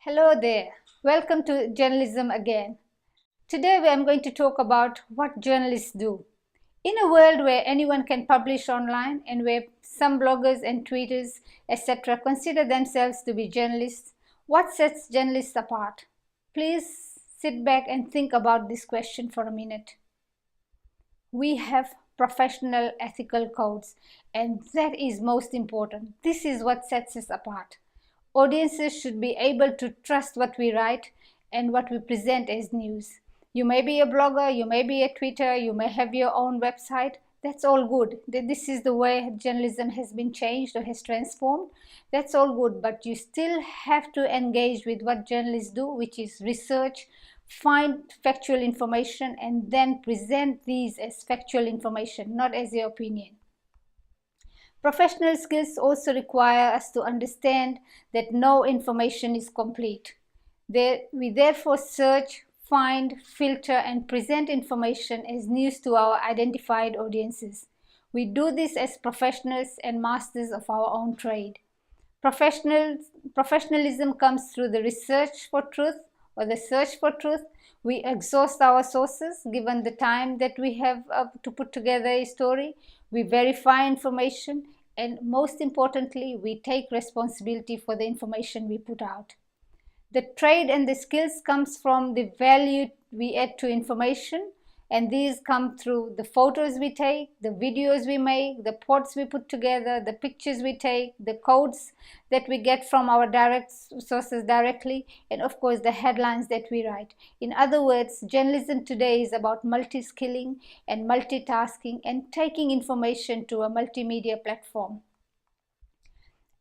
Hello there, welcome to Journalism Again. Today I am going to talk about what journalists do. In a world where anyone can publish online and where some bloggers and tweeters, etc., consider themselves to be journalists, what sets journalists apart? Please sit back and think about this question for a minute. We have professional ethical codes, and that is most important. This is what sets us apart. Audiences should be able to trust what we write and what we present as news. You may be a blogger, you may be a tweeter, you may have your own website. That's all good. This is the way journalism has been changed or has transformed. That's all good, but you still have to engage with what journalists do, which is research, find factual information, and then present these as factual information, not as your opinion. Professional skills also require us to understand that no information is complete. We therefore search, find, filter, and present information as news to our identified audiences. We do this as professionals and masters of our own trade. Professionalism comes through the research for truth or the search for truth. We exhaust our sources given the time that we have to put together a story. We verify information, and most importantly, we take responsibility for the information we put out. The trade and the skills comes from the value we add to information, and these come through the photos we take, the videos we make, the pods we put together, the pictures we take, the codes that we get from our direct sources directly, and of course the headlines that we write. In other words, journalism today is about multi-skilling and multitasking and taking information to a multimedia platform.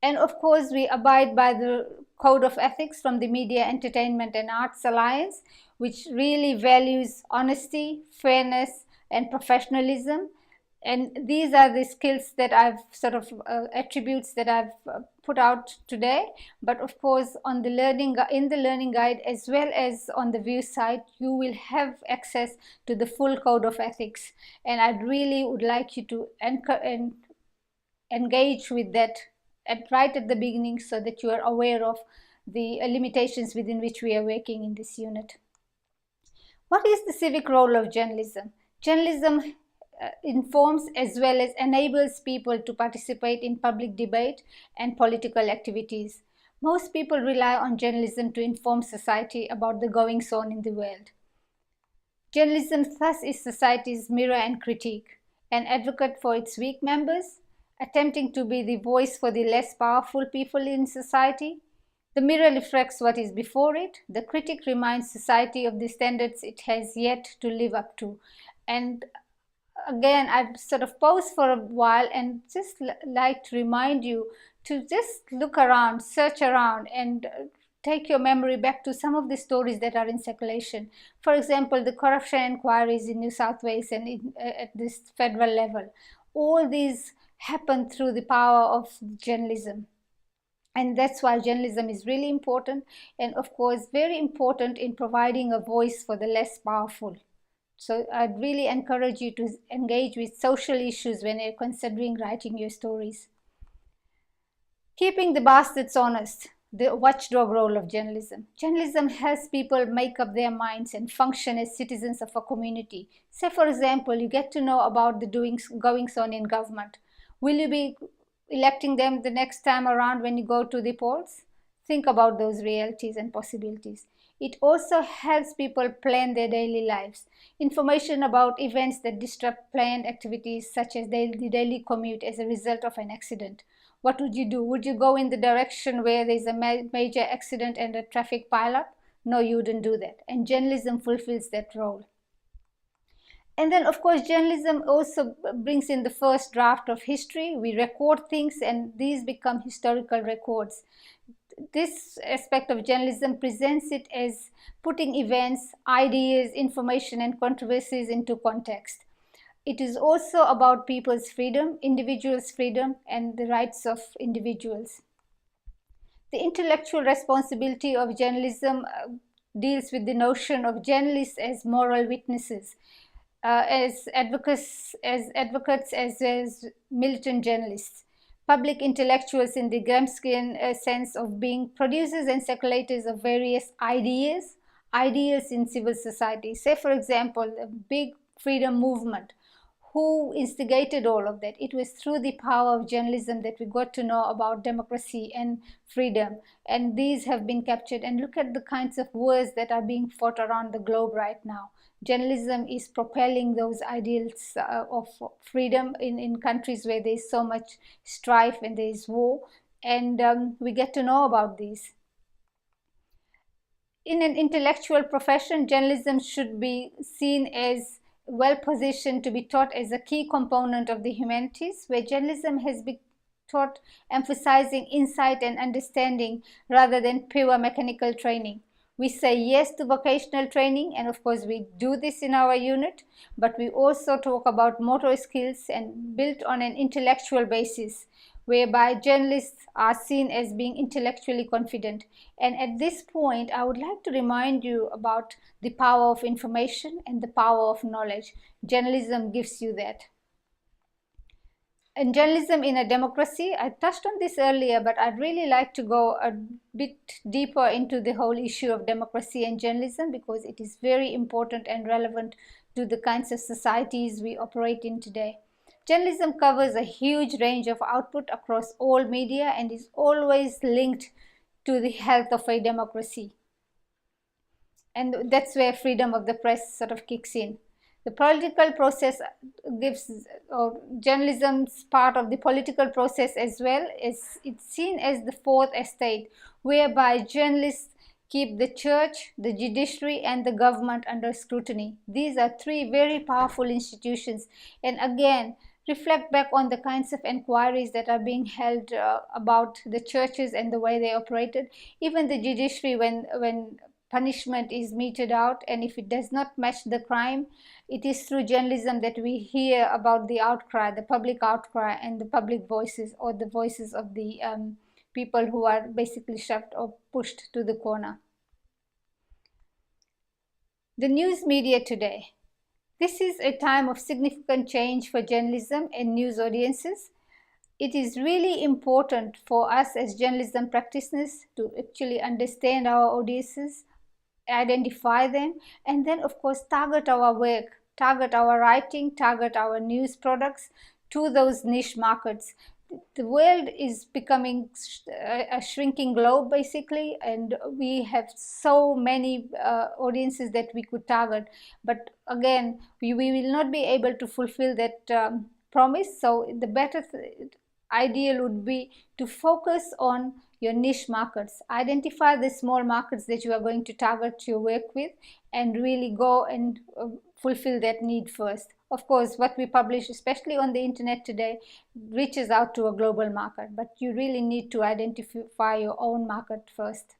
And of course, we abide by the Code of Ethics from the Media, Entertainment and Arts Alliance, which really values honesty, fairness, and professionalism. And these are the skills that I've attributes that I've put out today. But of course, in the learning guide as well as on the view site, you will have access to the full Code of Ethics. And I really would like you to engage with that right at the beginning so that you are aware of the limitations within which we are working in this unit. What is the civic role of journalism? Journalism informs as well as enables people to participate in public debate and political activities. Most people rely on journalism to inform society about the goings on in the world. Journalism thus is society's mirror and critique, an advocate for its weak members, attempting to be the voice for the less powerful people in society. The mirror reflects what is before it. The critic reminds society of the standards it has yet to live up to. And again, I've paused for a while and just like to remind you to just look around, search around, and take your memory back to some of the stories that are in circulation. For example, the corruption inquiries in New South Wales and at this federal level. All these happen through the power of journalism. And that's why journalism is really important, and of course very important in providing a voice for the less powerful. So I'd really encourage you to engage with social issues when you're considering writing your stories. Keeping the bastards honest, the watchdog role of journalism. Journalism helps people make up their minds and function as citizens of a community. Say, for example, you get to know about the goings on in government. Will you be electing them the next time around when you go to the polls? Think about those realities and possibilities. It also helps people plan their daily lives. Information about events that disrupt planned activities, such as the daily commute as a result of an accident. What would you do? Would you go in the direction where there's a major accident and a traffic pileup? No, you wouldn't do that. And journalism fulfills that role. And then, of course, journalism also brings in the first draft of history. We record things and these become historical records. This aspect of journalism presents it as putting events, ideas, information, and controversies into context. It is also about people's freedom, individuals' freedom, and the rights of individuals. The intellectual responsibility of journalism deals with the notion of journalists as moral witnesses. As advocates, as militant journalists. public intellectuals in the Gramscian sense of being producers and circulators of various ideas in civil society. Say, for example, the big freedom movement. Who instigated all of that? It was through the power of journalism that we got to know about democracy and freedom. And these have been captured. And look at the kinds of wars that are being fought around the globe right now. Journalism is propelling those ideals of freedom in countries where there's so much strife and there's war. And we get to know about these. In an intellectual profession, journalism should be seen as well positioned to be taught as a key component of the humanities, where journalism has been taught emphasizing insight and understanding rather than pure mechanical training. We say yes to vocational training, and of course we do this in our unit, but we also talk about motor skills and built on an intellectual basis, whereby journalists are seen as being intellectually confident. And at this point, I would like to remind you about the power of information and the power of knowledge. Journalism gives you that. And journalism in a democracy, I touched on this earlier, but I'd really like to go a bit deeper into the whole issue of democracy and journalism, because it is very important and relevant to the kinds of societies we operate in today. Journalism covers a huge range of output across all media and is always linked to the health of a democracy. And that's where freedom of the press sort of kicks in. The political process gives, or journalism's part of the political process as well, is it's seen as the fourth estate, whereby journalists keep the church, the judiciary, and the government under scrutiny. These are three very powerful institutions, and again, reflect back on the kinds of inquiries that are being held about the churches and the way they operated. Even the judiciary, when punishment is meted out, and if it does not match the crime, it is through journalism that we hear about the outcry, the public outcry, and the public voices, or the voices of the people who are basically shoved or pushed to the corner. The news media today. This is a time of significant change for journalism and news audiences. It is really important for us as journalism practitioners to actually understand our audiences, identify them, and then of course target our work, target our writing, target our news products to those niche markets. The world is becoming a shrinking globe basically, and we have so many audiences that we could target, but again we will not be able to fulfill that promise. So the better ideal would be to focus on your niche markets, identify the small markets that you are going to target your work with, and really go and fulfill that need first. Of course, what we publish, especially on the internet today, reaches out to a global market, but you really need to identify your own market first.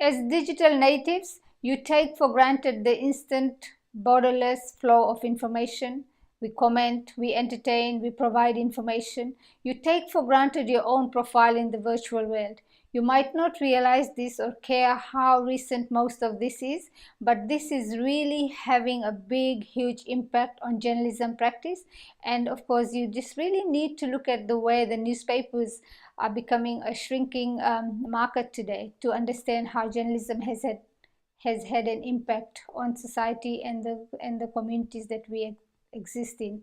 As digital natives, you take for granted the instant, borderless flow of information. We comment, we entertain, we provide information. You take for granted your own profile in the virtual world. You might not realize this or care how recent most of this is, but this is really having a big, huge impact on journalism practice. And of course, you just really need to look at the way the newspapers are becoming a shrinking market today to understand how journalism has had an impact on society and the communities that we exist in.